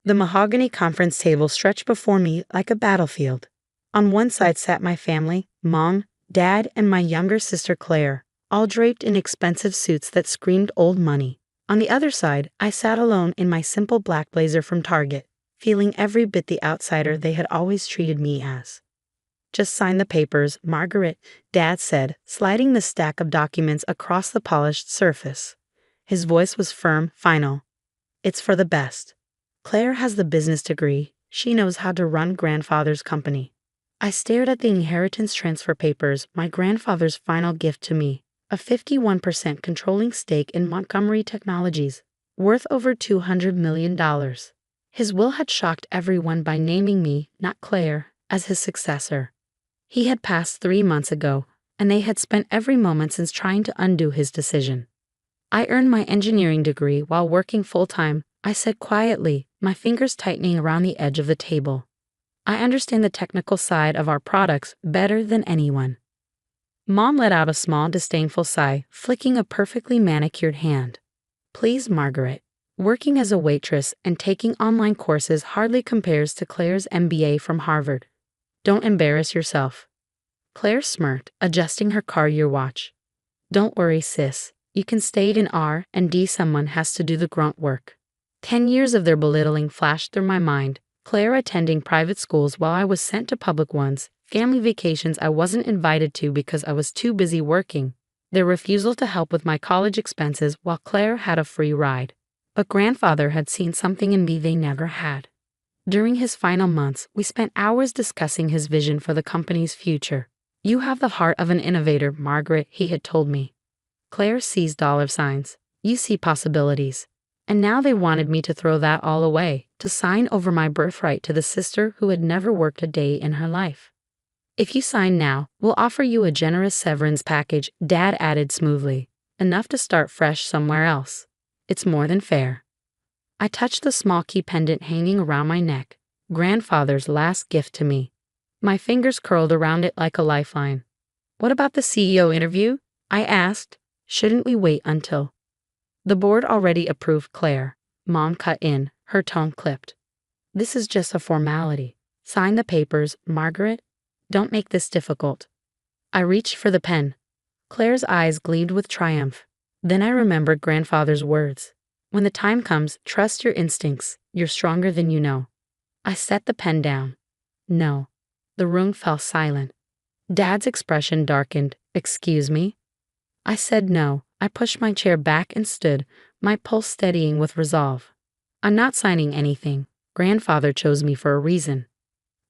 The mahogany conference table stretched before me like a battlefield. On one side sat my family, Mom, Dad, and my younger sister Claire, all draped in expensive suits that screamed old money. On the other side, I sat alone in my simple black blazer from Target, feeling every bit the outsider they had always treated me as. "Just sign the papers, Margaret," Dad said, sliding the stack of documents across the polished surface. His voice was firm, final. "It's for the best. Claire has the business degree. She knows how to run grandfather's company." I stared at the inheritance transfer papers, my grandfather's final gift to me, a 51% controlling stake in Montgomery Technologies, worth over $200 million. His will had shocked everyone by naming me, not Claire, as his successor. He had passed 3 months ago, and they had spent every moment since trying to undo his decision. "I earned my engineering degree while working full-time," I said quietly, my fingers tightening around the edge of the table. "I understand the technical side of our products better than anyone." Mom let out a small, disdainful sigh, flicking a perfectly manicured hand. "Please, Margaret. Working as a waitress and taking online courses hardly compares to Claire's MBA from Harvard. Don't embarrass yourself." Claire smirked, adjusting her car year watch. "Don't worry, sis. You can stay in R&D. Someone has to do the grunt work." 10 years of their belittling flashed through my mind. Claire attending private schools while I was sent to public ones, family vacations I wasn't invited to because I was too busy working, their refusal to help with my college expenses while Claire had a free ride. But grandfather had seen something in me they never had. During his final months, we spent hours discussing his vision for the company's future. "You have the heart of an innovator, Margaret," he had told me. "Claire sees dollar signs. You see possibilities." And now they wanted me to throw that all away, to sign over my birthright to the sister who had never worked a day in her life. "If you sign now, we'll offer you a generous severance package," Dad added smoothly. "Enough to start fresh somewhere else. It's more than fair." I touched the small key pendant hanging around my neck, grandfather's last gift to me. My fingers curled around it like a lifeline. "What about the CEO interview?" I asked. "Shouldn't we wait until—" "The board already approved Claire," Mom cut in, her tone clipped. "This is just a formality. Sign the papers, Margaret. Don't make this difficult." I reached for the pen. Claire's eyes gleamed with triumph. Then I remembered grandfather's words. "When the time comes, trust your instincts. You're stronger than you know." I set the pen down. "No." The room fell silent. Dad's expression darkened. "Excuse me?" I said no. I pushed my chair back and stood, my pulse steadying with resolve. "I'm not signing anything. Grandfather chose me for a reason."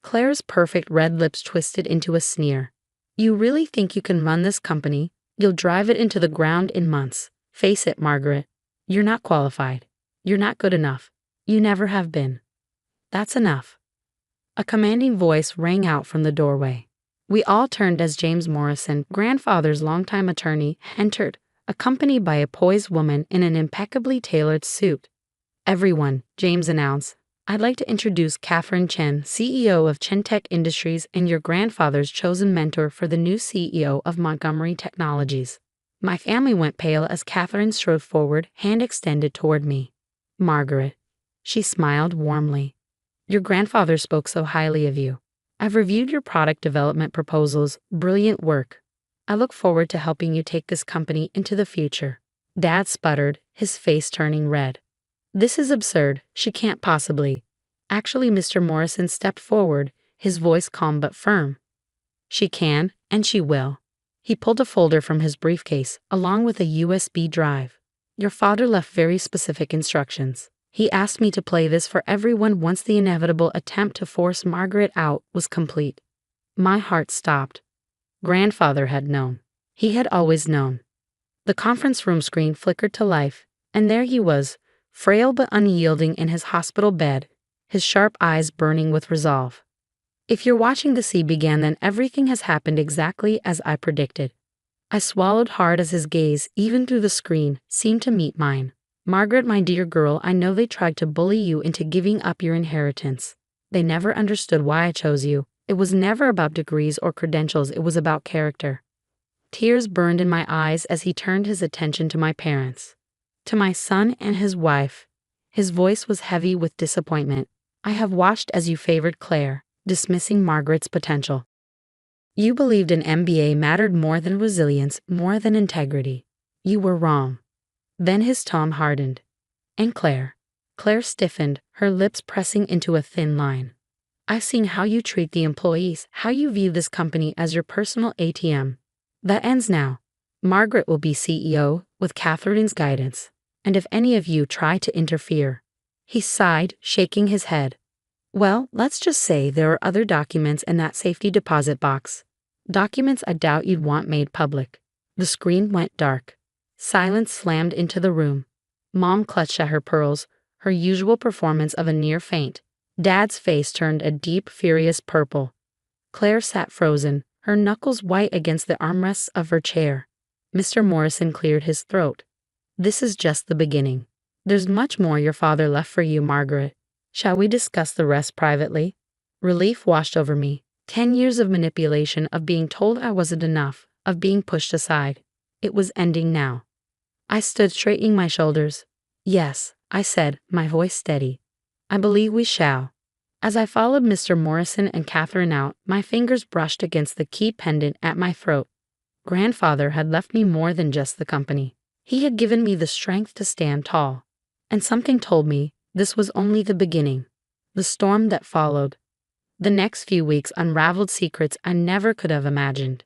Claire's perfect red lips twisted into a sneer. "You really think you can run this company? You'll drive it into the ground in months. Face it, Margaret. You're not qualified. You're not good enough. You never have been." "That's enough." A commanding voice rang out from the doorway. We all turned as James Morrison, grandfather's longtime attorney, entered, accompanied by a poised woman in an impeccably tailored suit. "Everyone," James announced, "I'd like to introduce Catherine Chen, CEO of Chen Tech Industries and your grandfather's chosen mentor for the new CEO of Montgomery Technologies." My family went pale as Catherine strode forward, hand extended toward me. "Margaret." She smiled warmly. "Your grandfather spoke so highly of you. I've reviewed your product development proposals. Brilliant work. I look forward to helping you take this company into the future." Dad sputtered, his face turning red. "This is absurd. She can't possibly." Actually, Mr. Morrison stepped forward, his voice calm but firm. "She can, and she will." He pulled a folder from his briefcase, along with a USB drive. "Your father left very specific instructions. He asked me to play this for everyone once the inevitable attempt to force Margaret out was complete." My heart stopped. Grandfather had known. He had always known. The conference room screen flickered to life, and there he was, frail but unyielding in his hospital bed, his sharp eyes burning with resolve. "If you're watching the sea began, then everything has happened exactly as I predicted." I swallowed hard as his gaze, even through the screen, seemed to meet mine. "Margaret, my dear girl, I know they tried to bully you into giving up your inheritance. They never understood why I chose you. It was never about degrees or credentials, it was about character." Tears burned in my eyes as he turned his attention to my parents. To my son and his wife. His voice was heavy with disappointment. I have watched as you favored Claire, dismissing Margaret's potential. You believed an MBA mattered more than resilience, more than integrity. You were wrong. Then his tone hardened. And Claire? Claire stiffened, her lips pressing into a thin line. I've seen how you treat the employees, how you view this company as your personal ATM. That ends now. Margaret will be CEO, with Catherine's guidance. And if any of you try to interfere. He sighed, shaking his head. Well, let's just say there are other documents in that safety deposit box. Documents I doubt you'd want made public. The screen went dark. Silence slammed into the room. Mom clutched at her pearls, her usual performance of a near faint. Dad's face turned a deep, furious purple. Claire sat frozen, her knuckles white against the armrests of her chair. Mr. Morrison cleared his throat. This is just the beginning. There's much more your father left for you, Margaret. Shall we discuss the rest privately? Relief washed over me. 10 years of manipulation, of being told I wasn't enough, of being pushed aside. It was ending now. I stood straightening my shoulders. Yes, I said, my voice steady. I believe we shall. As I followed Mr. Morrison and Catherine out, my fingers brushed against the key pendant at my throat. Grandfather had left me more than just the company. He had given me the strength to stand tall. And something told me this was only the beginning. The storm that followed. The next few weeks unraveled secrets I never could have imagined.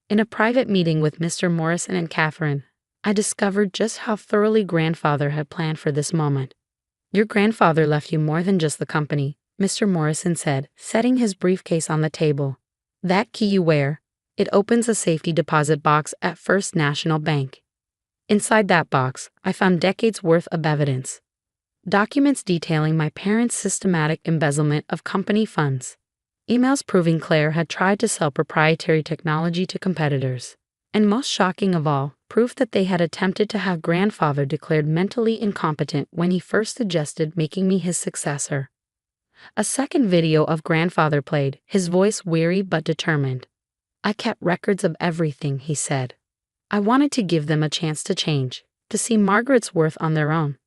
In a private meeting with Mr. Morrison and Catherine, I discovered just how thoroughly Grandfather had planned for this moment. Your grandfather left you more than just the company, Mr. Morrison said, setting his briefcase on the table. That key you wear, it opens a safety deposit box at First National Bank. Inside that box, I found decades' worth of evidence. Documents detailing my parents' systematic embezzlement of company funds. Emails proving Claire had tried to sell proprietary technology to competitors. And most shocking of all, proof that they had attempted to have Grandfather declared mentally incompetent when he first suggested making me his successor. A second video of Grandfather played, his voice weary but determined. I kept records of everything, he said. I wanted to give them a chance to change, to see Margaret's worth on their own.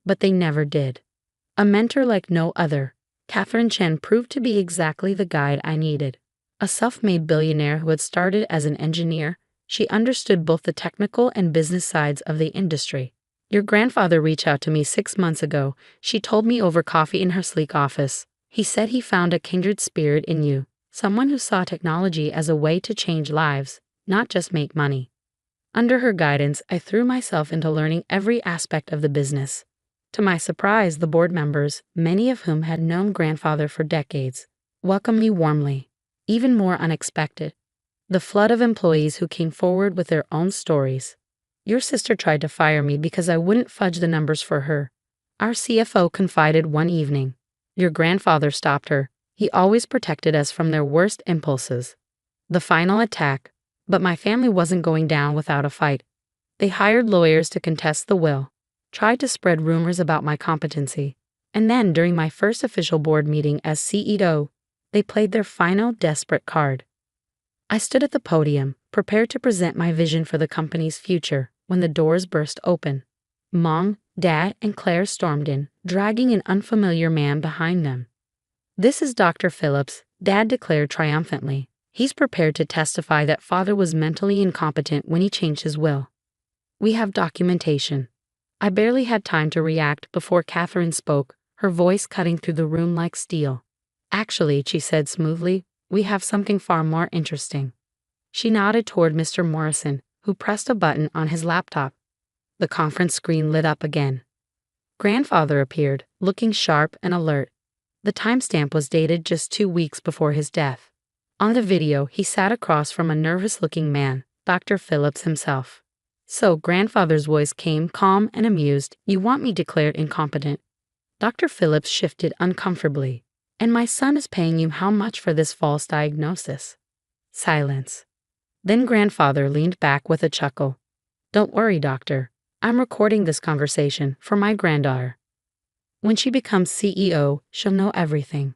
But they never did. A mentor like no other, Catherine Chen proved to be exactly the guide I needed. A self-made billionaire who had started as an engineer, she understood both the technical and business sides of the industry. Your grandfather reached out to me 6 months ago, she told me over coffee in her sleek office. He said he found a kindred spirit in you, someone who saw technology as a way to change lives, not just make money. Under her guidance, I threw myself into learning every aspect of the business. To my surprise, the board members, many of whom had known Grandfather for decades, welcomed me warmly. Even more unexpected, the flood of employees who came forward with their own stories. Your sister tried to fire me because I wouldn't fudge the numbers for her. Our CFO confided one evening. Your grandfather stopped her. He always protected us from their worst impulses. The final attack. But my family wasn't going down without a fight. They hired lawyers to contest the will, tried to spread rumors about my competency, and then during my first official board meeting as CEO, they played their final desperate card. I stood at the podium, prepared to present my vision for the company's future, when the doors burst open. Mom, Dad, and Claire stormed in, dragging an unfamiliar man behind them. This is Dr. Phillips, Dad declared triumphantly. He's prepared to testify that Father was mentally incompetent when he changed his will. We have documentation. I barely had time to react before Catherine spoke, her voice cutting through the room like steel. Actually, she said smoothly, we have something far more interesting. She nodded toward Mr. Morrison, who pressed a button on his laptop. The conference screen lit up again. Grandfather appeared, looking sharp and alert. The timestamp was dated just 2 weeks before his death. On the video, he sat across from a nervous-looking man, Dr. Phillips himself. So Grandfather's voice came calm and amused. You want me declared incompetent. Dr. Phillips shifted uncomfortably. And my son is paying you how much for this false diagnosis? Silence. Then Grandfather leaned back with a chuckle. Don't worry, doctor. I'm recording this conversation for my granddaughter. When she becomes CEO, she'll know everything.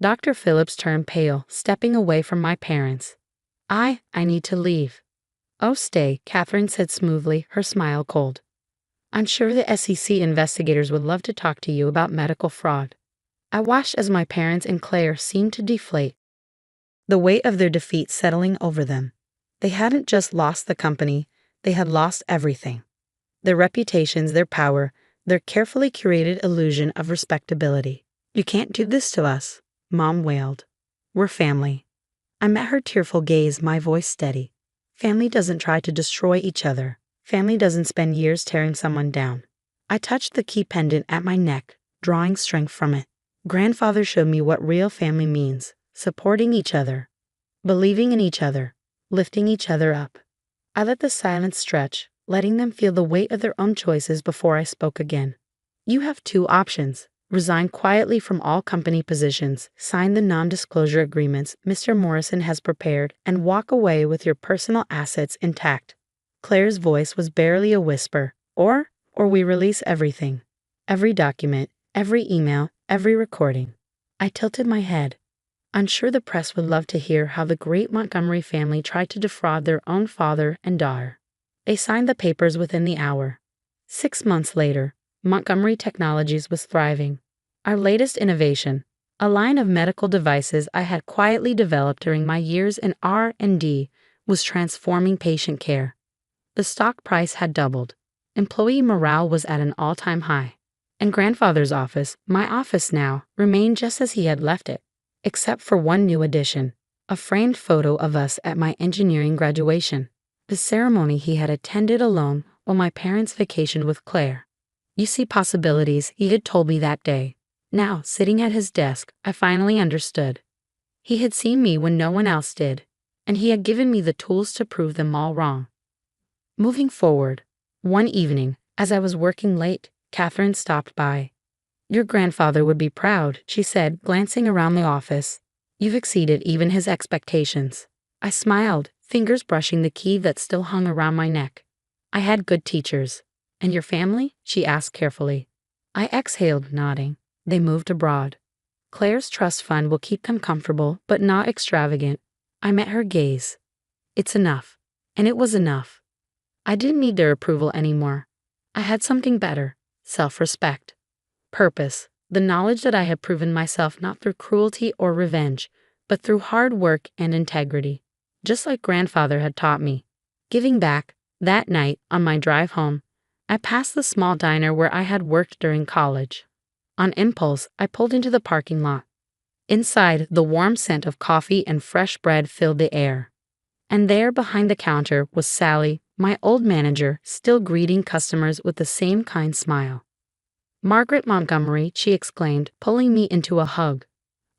Dr. Phillips turned pale, stepping away from my parents. I need to leave. Oh, stay, Catherine said smoothly, her smile cold. I'm sure the SEC investigators would love to talk to you about medical fraud. I watched as my parents and Claire seemed to deflate, the weight of their defeat settling over them. They hadn't just lost the company, they had lost everything. Their reputations, their power, their carefully curated illusion of respectability. You can't do this to us, Mom wailed. We're family. I met her tearful gaze, my voice steady. Family doesn't try to destroy each other. Family doesn't spend years tearing someone down. I touched the key pendant at my neck, drawing strength from it. Grandfather showed me what real family means, supporting each other, believing in each other, lifting each other up. I let the silence stretch, letting them feel the weight of their own choices before I spoke again. You have two options. Resign quietly from all company positions, sign the non-disclosure agreements Mr. Morrison has prepared, and walk away with your personal assets intact. Claire's voice was barely a whisper. Or we release everything. Every document, every email, every recording. I tilted my head. I'm sure the press would love to hear how the great Montgomery family tried to defraud their own father and daughter. They signed the papers within the hour. 6 months later, Montgomery Technologies was thriving. Our latest innovation, a line of medical devices I had quietly developed during my years in R&D, was transforming patient care. The stock price had doubled. Employee morale was at an all-time high. And Grandfather's office, my office now, remained just as he had left it, except for one new addition, a framed photo of us at my engineering graduation, the ceremony he had attended alone while my parents vacationed with Claire. You see possibilities, he had told me that day. Now, sitting at his desk, I finally understood. He had seen me when no one else did, and he had given me the tools to prove them all wrong. Moving forward, one evening, as I was working late, Catherine stopped by. Your grandfather would be proud, she said, glancing around the office. You've exceeded even his expectations. I smiled, fingers brushing the key that still hung around my neck. I had good teachers. And your family? She asked carefully. I exhaled, nodding. They moved abroad. Claire's trust fund will keep them comfortable, but not extravagant. I met her gaze. It's enough. And it was enough. I didn't need their approval anymore. I had something better. Self-respect. Purpose. The knowledge that I had proven myself not through cruelty or revenge, but through hard work and integrity. Just like Grandfather had taught me. Giving back. That night, on my drive home, I passed the small diner where I had worked during college. On impulse, I pulled into the parking lot. Inside, the warm scent of coffee and fresh bread filled the air. And there, behind the counter, was Sally, my old manager, still greeting customers with the same kind smile. Margaret Montgomery, she exclaimed, pulling me into a hug.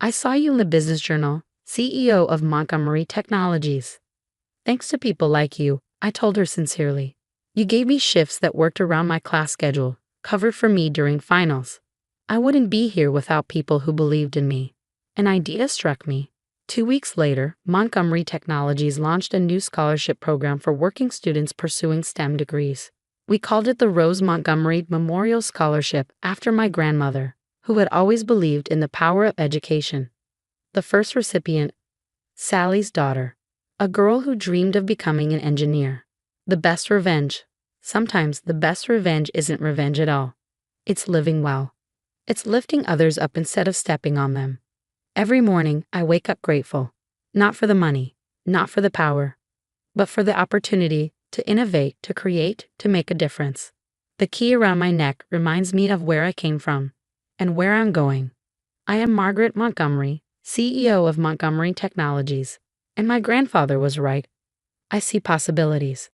I saw you in the Business Journal, CEO of Montgomery Technologies. Thanks to people like you, I told her sincerely. You gave me shifts that worked around my class schedule, covered for me during finals. I wouldn't be here without people who believed in me. An idea struck me. 2 weeks later, Montgomery Technologies launched a new scholarship program for working students pursuing STEM degrees. We called it the Rose Montgomery Memorial Scholarship after my grandmother, who had always believed in the power of education. The first recipient, Sally's daughter, a girl who dreamed of becoming an engineer. The best revenge. Sometimes the best revenge isn't revenge at all. It's living well. It's lifting others up instead of stepping on them. Every morning, I wake up grateful. Not for the money, not for the power, but for the opportunity to innovate, to create, to make a difference. The key around my neck reminds me of where I came from and where I'm going. I am Margaret Montgomery, CEO of Montgomery Technologies, and my grandfather was right. I see possibilities.